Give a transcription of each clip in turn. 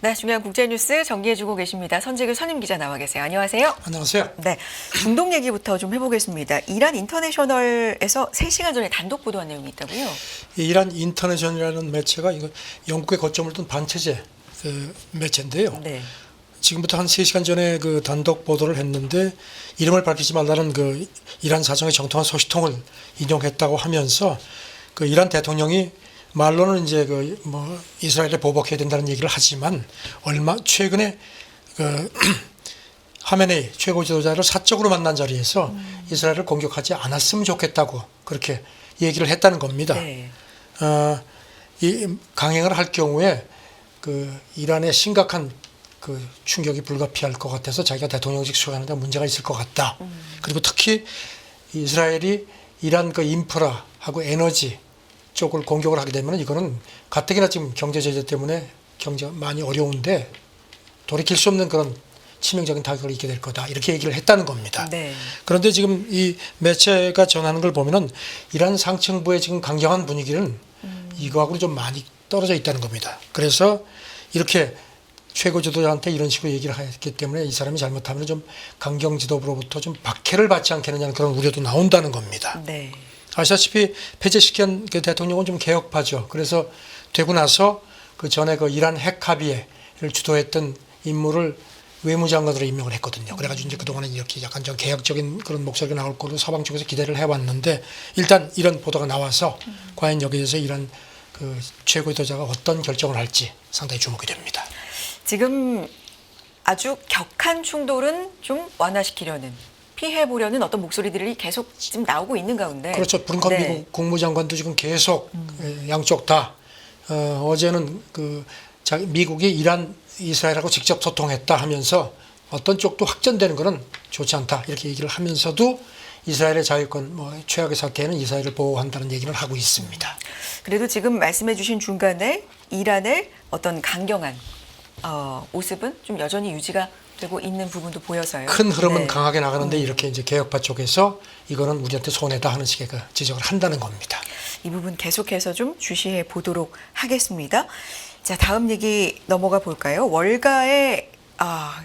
네, 중요한 국제뉴스 정리해주고 계십니다. 선재규 선임 기자 나와 계세요. 안녕하세요. 안녕하세요. 네, 중동 얘기부터 좀 해보겠습니다. 이란 인터내셔널에서 3시간 전에 단독 보도한 내용이 있다고요? 이란 인터내셔널이라는 매체가 이거 영국에 거점을 둔 반체제 매체인데요. 네. 지금부터 한 3시간 전에 그 단독 보도를 했는데 이름을 밝히지 말라는 그 이란 사정의 정통한 소식통을 인용했다고 하면서 그 이란 대통령이 말로는 이제 그 뭐 이스라엘에 보복해야 된다는 얘기를 하지만 최근에 그 하메네이 최고 지도자를 사적으로 만난 자리에서 이스라엘을 공격하지 않았으면 좋겠다고 그렇게 얘기를 했다는 겁니다. 네. 이 강행을 할 경우에 그 이란의 심각한 그 충격이 불가피할 것 같아서 자기가 대통령직 수행하는 데 문제가 있을 것 같다. 그리고 특히 이스라엘이 이란 그 인프라하고 에너지 쪽을 공격을 하게 되면 이거는 가뜩이나 지금 경제 제재 때문에 경제가 많이 어려운데 돌이킬 수 없는 그런 치명적인 타격을 입게 될 거다. 이렇게 얘기를 했다는 겁니다. 네. 그런데 지금 이 매체가 전하는 걸 보면은 이란 상층부의 지금 강경한 분위기는 이거하고 좀 많이 떨어져 있다는 겁니다. 그래서 이렇게 최고 지도자한테 이런 식으로 얘기를 했기 때문에 이 사람이 잘못하면 좀 강경 지도부로부터 좀 박해를 받지 않겠느냐는 그런 우려도 나온다는 겁니다. 네. 아시다시피 페제시키안 그 대통령은 좀 개혁파죠. 그래서 되고 나서 그 전에 그 이란 핵 합의를 주도했던 인물을 외무장관으로 임명을 했거든요. 그래가지고 이제 그동안은 이렇게 약간 좀 개혁적인 그런 목소리가 나올 걸로 서방 쪽에서 기대를 해왔는데 일단 이런 보도가 나와서 과연 여기에서 이란 그 최고 지도자가 어떤 결정을 할지 상당히 주목이 됩니다. 지금 아주 격한 충돌은 좀 완화시키려는, 피해보려는 어떤 목소리들이 계속 지금 나오고 있는 가운데. 그렇죠. 브링컨 네. 미국 국무장관도 지금 계속 양쪽 다 어제는 그 미국이 이란 이스라엘하고 직접 소통했다 하면서 어떤 쪽도 확전되는 것은 좋지 않다 이렇게 얘기를 하면서도 이스라엘의 자유권 최악의 사태에는 이스라엘을 보호한다는 얘기를 하고 있습니다. 그래도 지금 말씀해 주신 중간에 이란의 어떤 강경한 모습은 좀 여전히 유지가 되고 있는 부분도 보여서요. 큰 흐름은 네. 강하게 나가는데 이렇게 이제 개혁파 쪽에서 이거는 우리한테 손해다 하는 식의 그 지적을 한다는 겁니다. 이 부분 계속해서 좀 주시해 보도록 하겠습니다. 자, 다음 얘기 넘어가 볼까요? 월가에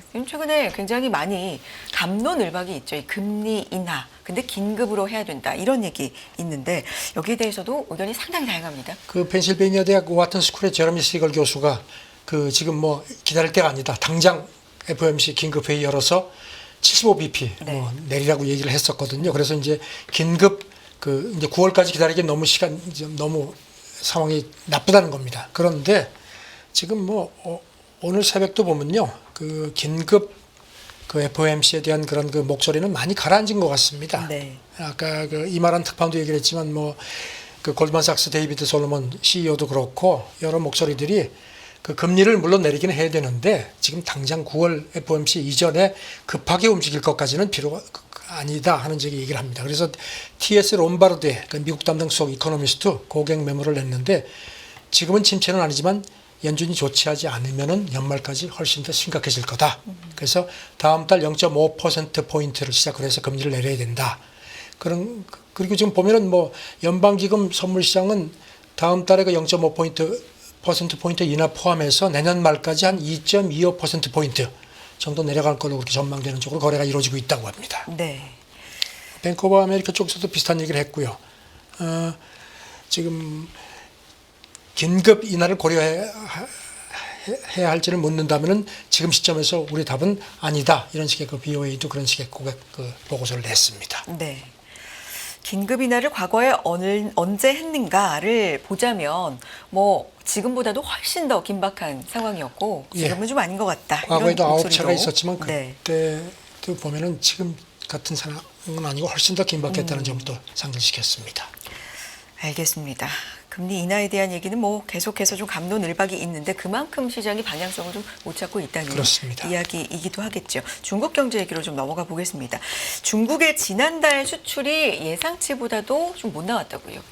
지금 최근에 굉장히 많이 갑론을박이 있죠. 이 금리 인하. 근데 긴급으로 해야 된다. 이런 얘기 있는데 여기에 대해서도 의견이 상당히 다양합니다. 그 펜실베이니아 대학 와튼 스쿨의 제러미 시걸 교수가 그 지금 뭐 기다릴 때가 아니다. 당장 FOMC 긴급회의 열어서 75bp 네. 내리라고 얘기를 했었거든요. 그래서 이제 긴급 그 이제 9월까지 기다리기 너무 너무 상황이 나쁘다는 겁니다. 그런데 지금 오늘 새벽도 보면요. 그 긴급 그 FOMC에 대한 그런 그 목소리는 많이 가라앉은 것 같습니다. 네. 아까 그 이마란 특파원도 얘기를 했지만 그 골드만삭스 데이비드 솔로몬 CEO도 그렇고 여러 목소리들이 그 금리를 물론 내리기는 해야 되는데 지금 당장 9월 FOMC 이전에 급하게 움직일 것까지는 필요가 아니다 하는 적이 얘기를 합니다. 그래서 TS 롬바르드의 그 미국 담당 수석 이코노미스트 고객 메모를 냈는데 지금은 침체는 아니지만 연준이 조치하지 않으면은 연말까지 훨씬 더 심각해질 거다. 그래서 다음 달 0.5%포인트를 시작으로 해서 금리를 내려야 된다. 그리고 지금 보면은 연방기금 선물 시장은 다음 달에 그 0.5%포인트 인하 포함해서 내년 말까지 한 2.25%포인트 정도 내려갈 걸로 그렇게 전망되는 쪽으로 거래가 이루어지고 있다고 합니다. 네. 뱅크 오브 아메리카 쪽에서도 비슷한 얘기를 했고요. 지금 긴급 인하를 고려해야 할지를 묻는다면은 지금 시점에서 우리 답은 아니다. 이런 식의 그 BOA도 그런 식의 고객 그 보고서를 냈습니다. 네. 긴급 인하를 과거에 언제 했는가를 보자면 지금보다도 훨씬 더 긴박한 상황이었고 지금은 좀 아닌 것 같다. 과거에도 이런 9차가 목소리도. 있었지만 네. 그때도 보면은 지금 같은 상황은 아니고 훨씬 더 긴박했다는 점도 상기시켰습니다. 알겠습니다. 금리 인하에 대한 얘기는 계속해서 좀 갑론을박이 있는데 그만큼 시장이 방향성을 좀 못 찾고 있다는 그렇습니다. 이야기이기도 하겠죠. 중국 경제 얘기로 좀 넘어가 보겠습니다. 중국의 지난달 수출이 예상치보다도 좀 못 나왔다고요.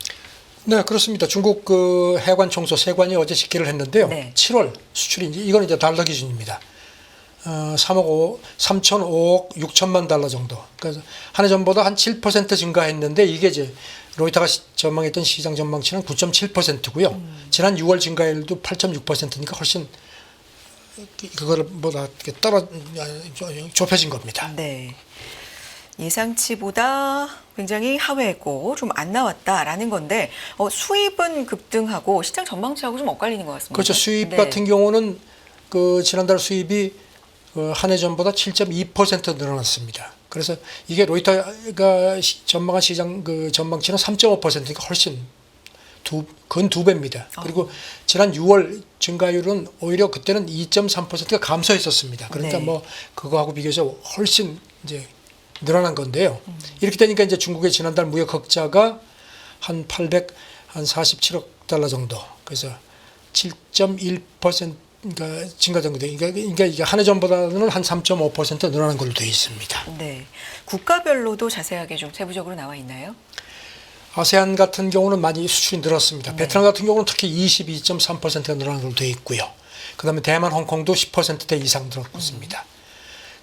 네, 그렇습니다. 중국 그 해관 총수 세관이 어제 집계를 했는데요. 네. 7월 수출이 이건 이제 달러 기준입니다. 3,005억 6천만 달러 정도. 그래서 한 해 전보다 한 7% 증가했는데 이게 이제 로이터가 전망했던 시장 전망치는 9.7%고요. 지난 6월 증가율도 8.6%니까 훨씬 그거를 보다 좁혀진 겁니다. 네. 예상치보다 굉장히 하회했고 좀 안 나왔다라는 건데 수입은 급등하고 시장 전망치하고 좀 엇갈리는 것 같습니다. 그렇죠. 수입 네. 같은 경우는 그 지난달 수입이 한 해 전보다 7.2% 늘어났습니다. 그래서 이게 로이터가 전망한 시장 그 전망치는 3.5%니까 훨씬 근 두 배입니다. 그리고 지난 6월 증가율은 오히려 그때는 2.3%가 감소했었습니다. 그러니까 네. 뭐 그거하고 비교해서 훨씬 이제 늘어난 건데요. 이렇게 되니까 이제 중국의 지난달 무역 흑자가 한 847억 달러 정도. 그래서 7.1% 그러니까 증가된 거죠. 그러니까 이게 한 해 전보다는 한 3.5% 늘어난 걸로 되어 있습니다. 네. 국가별로도 자세하게 좀 세부적으로 나와 있나요? 아세안 같은 경우는 많이 수출이 늘었습니다. 베트남 같은 경우는 특히 22.3%가 늘어난 걸로 되어 있고요. 그다음에 대만, 홍콩도 10%대 이상 늘었습니다.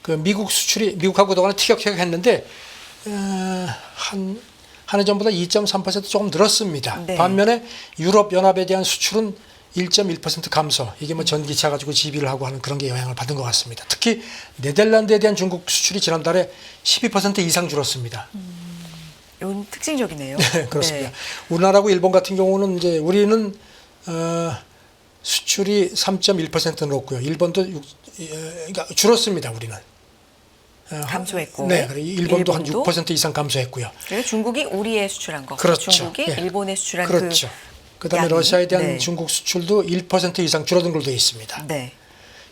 그 미국 수출이 미국하고 그동안 티격태격했는데 한 해 전보다 2.3% 조금 늘었습니다. 네. 반면에 유럽 연합에 대한 수출은 1.1% 감소. 이게 뭐 전기차 가지고 지비를 하고 하는 그런 게 영향을 받은 것 같습니다. 특히 네덜란드에 대한 중국 수출이 지난달에 12% 이상 줄었습니다. 이건 특징적이네요. 네, 그렇습니다. 우리나라하고 일본 같은 경우는 이제 우리는 수출이 3.1% 늘었고요. 일본도 그러니까 줄었습니다. 우리는. 감소했고. 네, 일본도 한 6% 이상 감소했고요. 그래서 중국이 우리에 수출한 거. 그렇죠. 중국이 예. 일본에 수출한 그렇죠. 그다음에 양이, 러시아에 대한 네. 중국 수출도 1% 이상 줄어든 걸로 되어 있습니다. 네.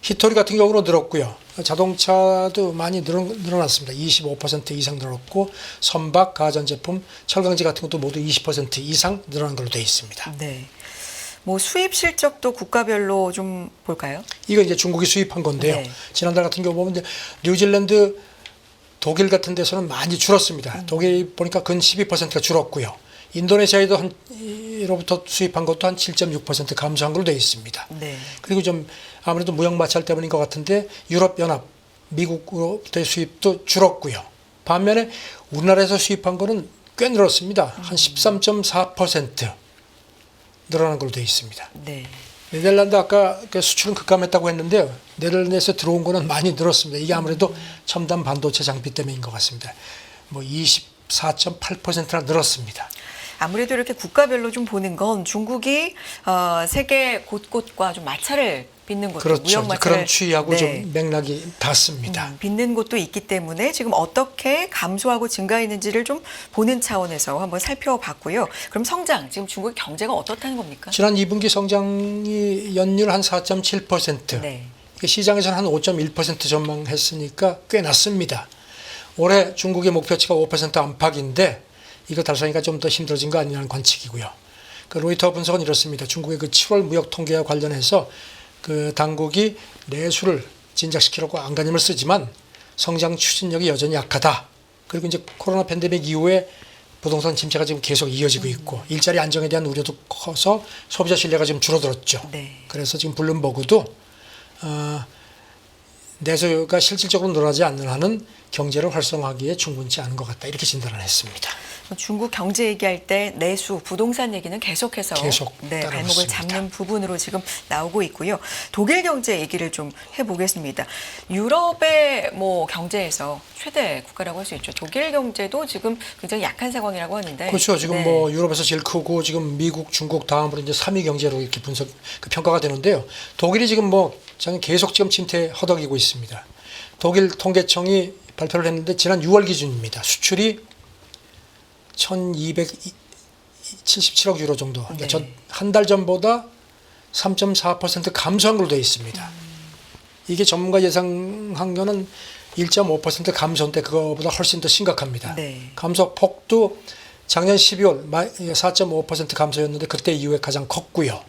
히토리 같은 경우는 늘었고요. 자동차도 많이 늘어났습니다. 25% 이상 늘었고 선박, 가전제품, 철강지 같은 것도 모두 20% 이상 늘어난 걸로 되어 있습니다. 네. 뭐 수입 실적도 국가별로 좀 볼까요? 이거 이제 중국이 수입한 건데요. 네. 지난달 같은 경우 보면 이제 뉴질랜드, 독일 같은 데서는 많이 줄었습니다. 독일 보니까 근 12%가 줄었고요. 인도네시아에도 로부터 수입한 것도 한 7.6% 감소한 걸로 되어 있습니다. 네. 그리고 좀 아무래도 무역 마찰 때문인 것 같은데 유럽 연합, 미국으로부터의 수입도 줄었고요. 반면에 우리나라에서 수입한 거는 꽤 늘었습니다. 한 13.4% 늘어난 걸로 되어 있습니다. 네. 네덜란드 아까 그 수출은 급감했다고 했는데요. 네덜란드에서 들어온 거는 많이 늘었습니다. 이게 아무래도 첨단 반도체 장비 때문인 것 같습니다. 뭐 24.8%나 늘었습니다. 아무래도 이렇게 국가별로 좀 보는 건 중국이 세계 곳곳과 좀 마찰을 빚는 것도 그렇죠. 무역 마찰을 그런 추이하고 네. 좀 맥락이 닿습니다. 빚는 곳도 있기 때문에 지금 어떻게 감소하고 증가했는지를 좀 보는 차원에서 한번 살펴봤고요. 그럼 성장, 지금 중국의 경제가 어떻다는 겁니까? 지난 2분기 성장이 연율 한 4.7%. 네. 시장에서는 한 5.1% 전망했으니까 꽤 낮습니다. 올해 중국의 목표치가 5% 안팎인데 이거 달성하기가 좀 더 힘들어진 거 아니냐는 관측이고요. 그 로이터 분석은 이렇습니다. 중국의 그 7월 무역 통계와 관련해서 그 당국이 내수를 진작시키려고 안간힘을 쓰지만 성장 추진력이 여전히 약하다. 그리고 이제 코로나 팬데믹 이후에 부동산 침체가 지금 계속 이어지고 있고 일자리 안정에 대한 우려도 커서 소비자 신뢰가 지금 줄어들었죠. 네. 그래서 지금 블룸버그도 내수가 실질적으로 늘어나지 않는 한은 경제를 활성화하기에 충분치 않은 것 같다. 이렇게 진단을 했습니다. 중국 경제 얘기할 때 내수, 부동산 얘기는 계속해서 계속 발목을 따라붙습니다. 잡는 부분으로 지금 나오고 있고요. 독일 경제 얘기를 좀 해보겠습니다. 유럽의 뭐 경제에서 최대 국가라고 할 수 있죠. 독일 경제도 지금 굉장히 약한 상황이라고 하는데. 그렇죠. 지금 네. 뭐 유럽에서 제일 크고 지금 미국, 중국 다음으로 이제 3위 경제로 이렇게 평가가 되는데요. 독일이 지금 뭐 저는 계속 지금 침체 허덕이고 있습니다. 독일 통계청이 발표를 했는데 지난 6월 기준입니다. 수출이 1,277억 유로 정도. 그러니까 네. 한 달 전보다 3.4% 감소한 걸로 되어 있습니다. 이게 전문가 예상한 거는 1.5% 감소인데 그거보다 훨씬 더 심각합니다. 네. 감소 폭도 작년 12월 4.5% 감소였는데 그때 이후에 가장 컸고요.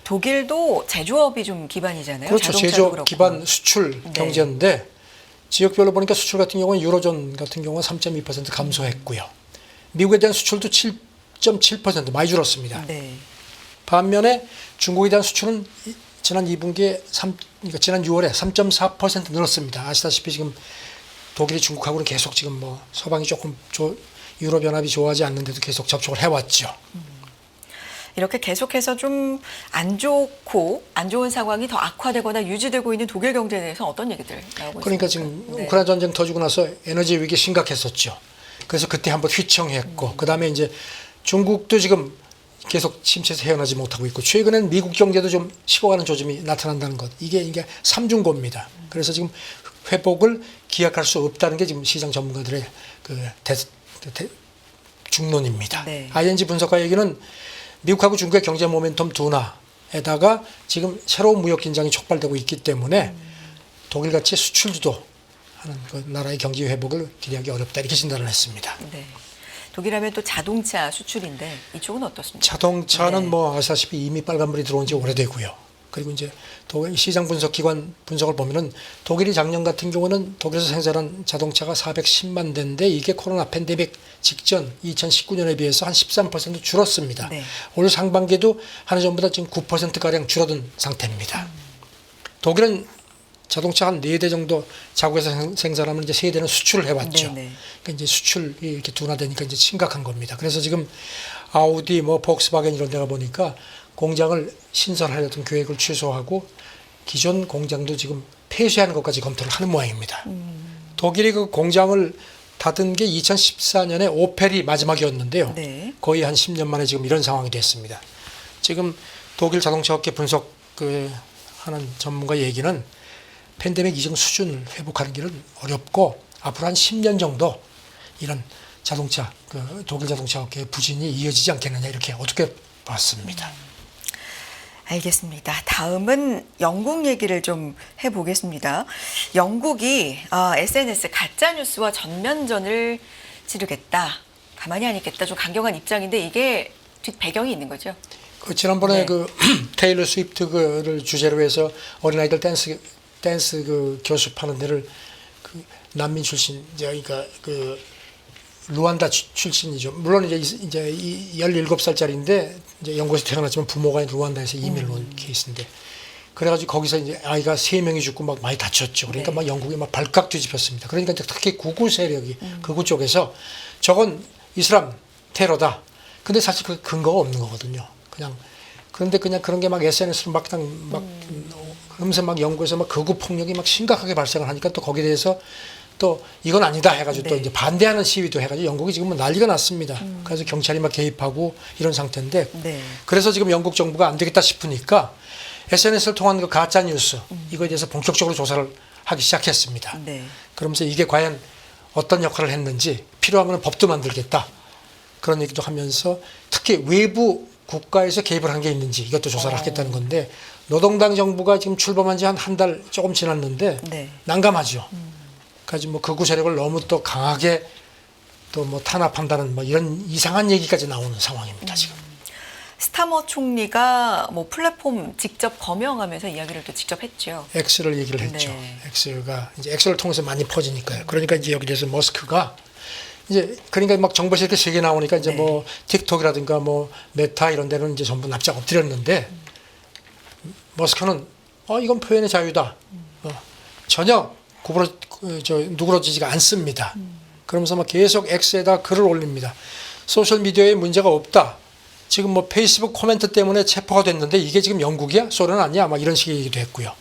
독일도 제조업이 좀 기반이잖아요. 그렇죠. 자동차도 제조업 그렇고. 기반 수출 네. 경제인데 지역별로 보니까 수출 같은 경우는 유로존 같은 경우는 3.2% 감소했고요. 미국에 대한 수출도 7.7% 많이 줄었습니다. 네. 반면에 중국에 대한 수출은 지난 2분기에 그러니까 지난 6월에 3.4% 늘었습니다. 아시다시피 지금 독일이 중국하고는 계속 지금 뭐 서방이 조금 유럽 연합이 좋아하지 않는데도 계속 접촉을 해왔죠. 이렇게 계속해서 좀 안 좋고 안 좋은 상황이 더 악화되거나 유지되고 있는 독일 경제에 대해서 어떤 얘기들 나오고 그러니까 있습니까? 지금 네. 우크라이나 전쟁 터지고 나서 에너지 위기 심각했었죠. 그래서 그때 한번 휘청했고 그다음에 이제 중국도 지금 계속 침체에서 헤어나지 못하고 있고 최근엔 미국 경제도 좀 식어가는 조짐이 나타난다는 것. 이게 삼중고입니다. 그래서 지금 회복을 기약할 수 없다는 게 지금 시장 전문가들의 그 중론입니다. 네. ING 분석가 얘기는 미국하고 중국의 경제 모멘텀 둔화에다가 지금 새로운 무역 긴장이 촉발되고 있기 때문에 독일같이 수출주도 하는 그 나라의 경제 회복을 기대하기 어렵다 이렇게 진단을 했습니다. 네. 독일하면 또 자동차 수출인데 이쪽은 어떻습니까? 자동차는 네. 뭐 아시다시피 이미 빨간불이 들어온 지 오래되고요. 그리고 이제 독일 시장 분석기관 분석을 보면은 독일이 작년 같은 경우는 독일에서 생산한 자동차가 410만 대인데 이게 코로나 팬데믹 직전 2019년에 비해서 한 13% 줄었습니다. 네. 올 상반기에도 한 해 전보다 지금 9%가량 줄어든 상태입니다. 독일은 자동차 한 4대 정도 자국에서 생산하면 이제 3대는 수출을 해왔죠. 네네. 그러니까 이제 수출이 이렇게 둔화되니까 이제 심각한 겁니다. 그래서 지금 아우디, 뭐 폭스바겐 이런 데가 보니까 공장을 신설하려던 계획을 취소하고 기존 공장도 지금 폐쇄하는 것까지 검토를 하는 모양입니다. 독일이 그 공장을 닫은 게 2014년에 오펠이 마지막이었는데요. 네. 거의 한 10년 만에 지금 이런 상황이 됐습니다. 지금 독일 자동차 업계 분석 하는 전문가 얘기는 팬데믹 이전 수준을 회복하는 길은 어렵고 앞으로 한 10년 정도 이런 자동차 독일 자동차 업계의 부진이 이어지지 않겠느냐 이렇게 어떻게 봤습니다. 알겠습니다. 다음은 영국 얘기를 좀 해보겠습니다. 영국이 SNS 가짜뉴스와 전면전을 치르겠다. 가만히 안 있겠다. 좀 강경한 입장인데 이게 뒷 배경이 있는 거죠? 그 지난번에 네. 그 테일러 스위프트를 주제로 해서 어린아이들 댄스 그 교습하는 데를 그 난민 출신 그러니까 그 루안다 출신이죠. 물론 이제 17살짜리인데 이제 영국에서 태어났지만 부모가 루안다에서 이민을 온 케이스인데 그래가지고 거기서 이제 아이가 3명이 죽고 막 많이 다쳤죠. 그러니까 네. 막 영국이 막 발칵 뒤집혔습니다. 그러니까 이제 특히 극우 세력이 극우 쪽에서 저건 이슬람 테러다. 근데 사실 그 근거가 없는 거거든요. 그런데 그냥 그런 게 막 SNS로 막 그러면서 막 영국에서 막 극우 폭력이 막 심각하게 발생을 하니까 또 거기에 대해서 또 이건 아니다 해가지고 또 네. 이제 반대하는 시위도 해가지고 영국이 지금 뭐 난리가 났습니다. 그래서 경찰이 막 개입하고 이런 상태인데 네. 그래서 지금 영국 정부가 안 되겠다 싶으니까 SNS를 통한 그 가짜 뉴스 이거에 대해서 본격적으로 조사를 하기 시작했습니다. 네. 그러면서 이게 과연 어떤 역할을 했는지 필요하면 법도 만들겠다 그런 얘기도 하면서 특히 외부 국가에서 개입을 한 게 있는지 이것도 조사를 하겠다는 건데 노동당 정부가 지금 출범한 지 한 달 조금 지났는데 네. 난감하죠. 그래서 뭐 극우 세력을 너무 또 강하게 또 뭐 탄압한다는 뭐 이런 이상한 얘기까지 나오는 상황입니다 지금. 스타머 총리가 뭐 플랫폼 직접 거명하면서 이야기를 또 직접 했죠. X를 얘기를 했죠. 네. X가 이제 X를 통해서 많이 퍼지니까요. 그러니까 이제 여기 대해서 머스크가 이제 그러니까 막 정보에서 이렇게 세계 나오니까 이제 네. 뭐 틱톡이라든가 뭐 메타 이런 데는 이제 전부 납작 엎드렸는데 머스크는 이건 표현의 자유다. 전혀 누그러지지가 않습니다. 그러면서 막 계속 X에다 글을 올립니다. 소셜 미디어에 문제가 없다. 지금 뭐 페이스북 코멘트 때문에 체포가 됐는데 이게 지금 영국이야? 소련 아니야? 막 이런 식의 얘기도 했고요.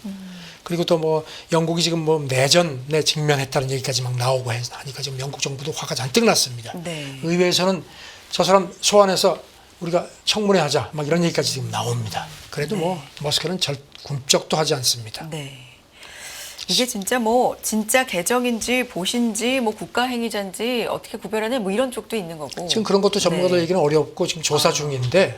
그리고 또 뭐 영국이 지금 뭐 내전에 직면했다는 얘기까지 막 나오고 하니까 지금 영국 정부도 화가 잔뜩 났습니다. 네. 의회에서는 저 사람 소환해서 우리가 청문회 하자 막 이런 얘기까지 지금 나옵니다. 그래도 뭐 머스크는 꿈쩍도 하지 않습니다. 네. 이게 진짜 뭐 진짜 계정인지 보신지 뭐 국가 행위자인지 어떻게 구별하냐 뭐 이런 쪽도 있는 거고. 지금 그런 것도 전문가들 네. 얘기는 어렵고 지금 조사 중인데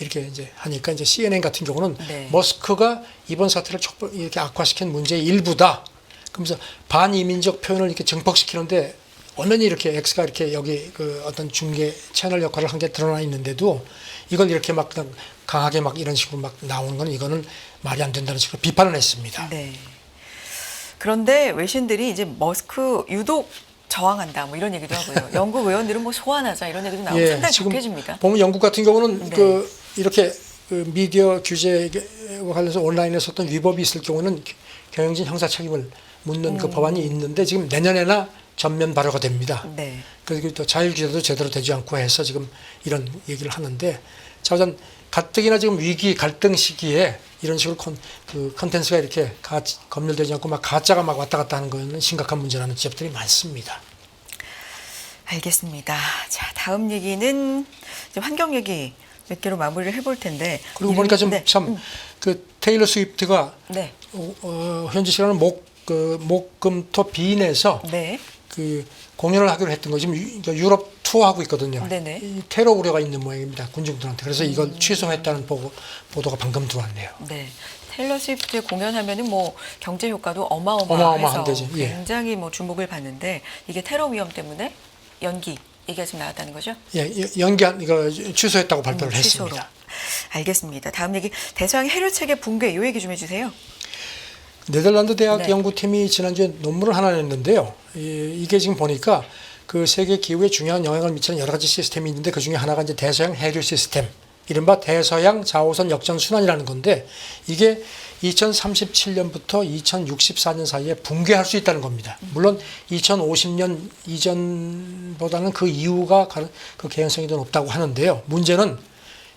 이렇게 이제 하니까 이제 CNN 같은 경우는 네. 머스크가 이번 사태를 이렇게 악화시킨 문제의 일부다. 그러면서 반이민적 표현을 이렇게 증폭시키는데 엄연히 이렇게 X가 이렇게 여기 그 어떤 중계 채널 역할을 한 게 드러나 있는데도 이걸 이렇게 막 그냥 강하게 막 이런 식으로 막 나오는 건 이거는 말이 안 된다는 식으로 비판을 했습니다. 네. 그런데 외신들이 이제 머스크 유독 저항한다 뭐 이런 얘기도 하고요. 영국 의원들은 뭐 소환하자 이런 얘기도 나오고 상당히 지금 격해집니다. 보면 영국 같은 경우는 네. 이렇게 미디어 규제와 관련해서 온라인에서 어떤 위법이 있을 경우는 경영진 형사 책임을 묻는 그 법안이 있는데 지금 내년에나 전면 발효가 됩니다. 네. 그리고 또 자율주행도 제대로 되지 않고 해서 지금 이런 얘기를 하는데, 자, 우선 가뜩이나 지금 위기 갈등 시기에 이런 식으로 컨텐츠가 이렇게 검열되지 않고 막 가짜가 막 왔다 갔다 하는 거는 심각한 문제라는 지적들이 많습니다. 알겠습니다. 자, 다음 얘기는 이제 환경 얘기 몇 개로 마무리를 해볼 텐데. 그리고 보니까 좀 네. 참 그 테일러 스위프트가 네. 현지 시간은 목금토 빈에서 네. 그 공연을 하기로 했던 거 지금 유럽 투어하고 있거든요. 네네. 이 테러 우려가 있는 모양입니다. 군중들한테. 그래서 이걸 취소했다는 보도가 방금 들어왔네요. 네. 테일러 스위프트 공연하면은 뭐 경제 효과도 어마어마해서 어마어마한데죠. 예. 굉장히 뭐 주목을 받는데 이게 테러 위험 때문에 연기 얘기가 지금 나왔다는 거죠? 예, 이거 취소했다고 발표를 취소로. 했습니다. 알겠습니다. 다음 얘기 대서양 해류 체계 붕괴 이 얘기 좀 해주세요. 네덜란드 대학 네. 연구팀이 지난주에 논문을 하나 냈는데요. 이게 지금 보니까 그 세계 기후에 중요한 영향을 미치는 여러 가지 시스템이 있는데 그 중에 하나가 이제 대서양 해류 시스템, 이른바 대서양 자오선 역전 순환이라는 건데 이게 2037년부터 2064년 사이에 붕괴할 수 있다는 겁니다. 물론 2050년 이전보다는 그 이후가 그 개연성이 더 높다고 하는데요. 문제는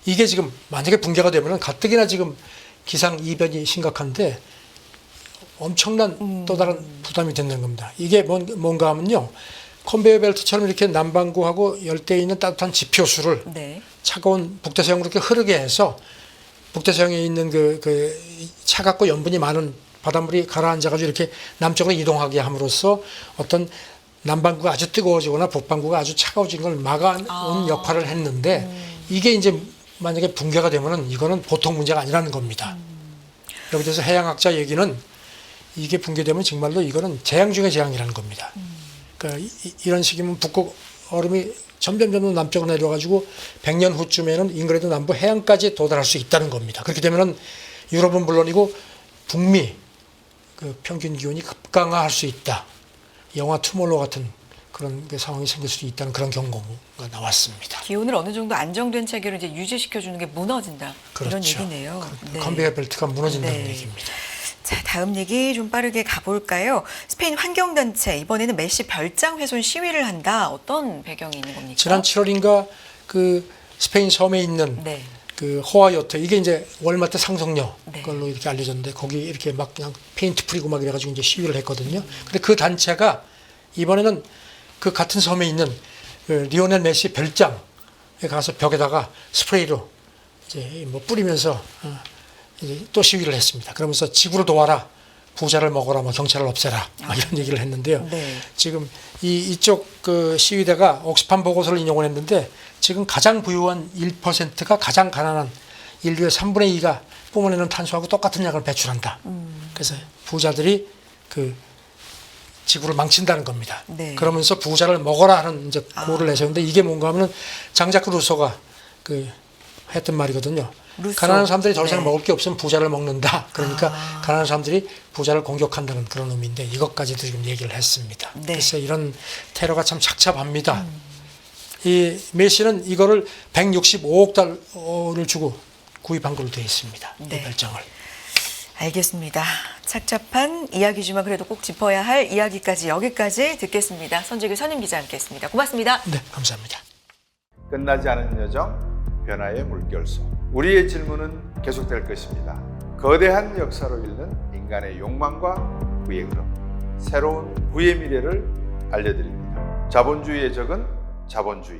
이게 지금 만약에 붕괴가 되면 가뜩이나 지금 기상 이변이 심각한데 엄청난 또 다른 부담이 된다는 겁니다. 이게 뭔가 하면요. 컨베이어 벨트처럼 이렇게 남반구하고 열대에 있는 따뜻한 지표수를 네. 차가운 북대서양으로 이렇게 흐르게 해서 북대서양에 있는 그 차갑고 염분이 많은 바닷물이 가라앉아가지고 이렇게 남쪽으로 이동하게 함으로써 어떤 남반구가 아주 뜨거워지거나 북반구가 아주 차가워진 걸 막아온 역할을 했는데 이게 이제 만약에 붕괴가 되면은 이거는 보통 문제가 아니라는 겁니다. 여기 대해서 해양학자 얘기는 이게 붕괴되면 정말로 이거는 재앙 중의 재앙이라는 겁니다. 그러니까 이런 식이면 북극 얼음이 점점 남쪽으로 내려가지고 100년 후쯤에는 잉글랜드 남부 해안까지 도달할 수 있다는 겁니다. 그렇게 되면은 유럽은 물론이고 북미 그 평균 기온이 급강하할 수 있다. 영화 투몰로우 같은 그런 상황이 생길 수도 있다는 그런 경고가 나왔습니다. 기온을 어느 정도 안정된 체계로 이제 유지시켜주는 게 무너진다. 이런 그렇죠. 얘기네요. 네. 컨베이어 벨트가 무너진다는 네. 얘기입니다. 자, 다음 얘기 좀 빠르게 가볼까요? 스페인 환경단체 이번에는 메시 별장 훼손 시위를 한다. 어떤 배경이 있는 겁니까? 지난 7월인가 그 스페인 섬에 있는 네. 그 호화 요트, 이게 이제 월마트 상속녀 네. 걸로 이렇게 알려졌는데 거기 이렇게 막 그냥 페인트 뿌리고 막 이래가지고 이제 시위를 했거든요. 근데 그 단체가 이번에는 그 같은 섬에 있는 그 리오넬 메시 별장에 가서 벽에다가 스프레이로 이제 뭐 뿌리면서 이제 또 시위를 했습니다. 그러면서 지구를 도와라, 부자를 먹어라, 뭐 경찰을 없애라, 막 이런 얘기를 했는데요. 네. 지금 이쪽 그 시위대가 옥스팜 보고서를 인용을 했는데 지금 가장 부유한 1%가 가장 가난한 인류의 3분의 2가 뿜어내는 탄소하고 똑같은 양을 배출한다. 그래서 부자들이 그 지구를 망친다는 겁니다. 네. 그러면서 부자를 먹어라 하는 이제 고를 내셨는데 이게 뭔가 하면은 장자크 루소가 그 했던 말이거든요. 루소. 가난한 사람들이 더 이상 네. 먹을 게 없으면 부자를 먹는다. 그러니까 가난한 사람들이 부자를 공격한다는 그런 의미인데 이것까지도 지금 얘기를 했습니다. 네. 그래서 이런 테러가 참 착잡합니다. 이 메시는 이거를 165억 달러를 주고 구입한 걸로 되어 있습니다. 네. 이 별장을. 알겠습니다. 착잡한 이야기지만 그래도 꼭 짚어야 할 이야기까지 여기까지 듣겠습니다. 선재규 선임기자 함께했습니다. 고맙습니다. 네, 감사합니다. 끝나지 않은 여정, 변화의 물결소. 우리의 질문은 계속될 것입니다. 거대한 역사로 읽는 인간의 욕망과 부의 흐름. 새로운 부의 미래를 알려드립니다. 자본주의의 적은 자본주의.